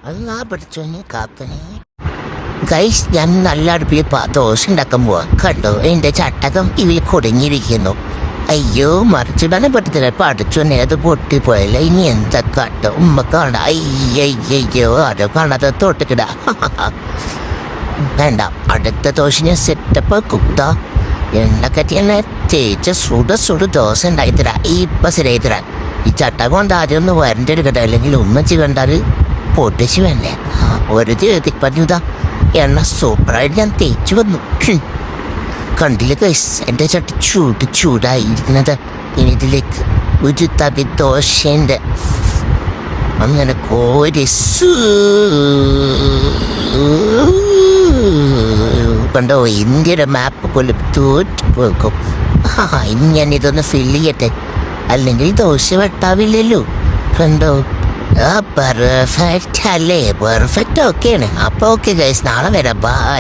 അല്ലാ പഠിച്ചോനെ കാക്കനെ. ഗൈസ്, ഞാൻ നല്ല അടുപ്പിൽ ദോശ ഉണ്ടാക്കാൻ പോവാ. കണ്ടോ എന്റെ ചട്ടകം ഇതിൽ കുടുങ്ങിയിരിക്കുന്നു. അയ്യോ, മറിച്ചിടാനും പറ്റത്തില്ല. പഠിച്ചോനെ അത് പൊട്ടിപ്പോയല്ല. ഇനി എന്താ കാട്ടോ? ഉമ്മ കാണ. അയ്യോ, അത് കാണാതെ തൊട്ടിക്കിട. വേണ്ട, അടുത്ത ദോശ ഞാൻ സെറ്റപ്പ് കുക്താ. എണ്ണക്കറ്റി തന്നെ തേച്ച് സുട ദോശ ഉണ്ടാക്കി തരാം. ഇപ്പം ശരിയായി തരാം. ഈ ചട്ടകം കൊണ്ട് ആദ്യം ഒന്ന് വരണ്ടെടുക്കട്ടെ, അല്ലെങ്കിൽ ഉമ്മച്ചി കണ്ടാൽ പൊട്ടിച്ച് വേണ്ടേ. ഒരു ജീവിതത്തിൽ പറഞ്ഞതാ എണ്ണ സൂപ്പറായിട്ട് ഞാൻ തേച്ചു വന്നു. കണ്ടില്ല ഗൈസ്, എൻ്റെ ചട്ടി ചൂടായിരിക്കുന്നത്. ഇനി ഇതിലേക്ക് ഒരു തവി ദോശൻ്റെ അങ്ങനെ കോരി കണ്ടോ, ഇന്ത്യയുടെ മാപ്പ് പോലും തോറ്റു പോകും. ഇനി ഞാൻ ഇതൊന്ന് ഫില്ല് ചെയ്യട്ടെ, അല്ലെങ്കിൽ ദോശ വെട്ടാവില്ലല്ലോ. കണ്ടോ, പെർഫെക്റ്റ് അല്ലേ? പെർഫെക്റ്റ് ഓക്കെയാണ്. അപ്പോൾ ഓക്കെ ഗൈസ്, നാളെ വരാം. ബൈ.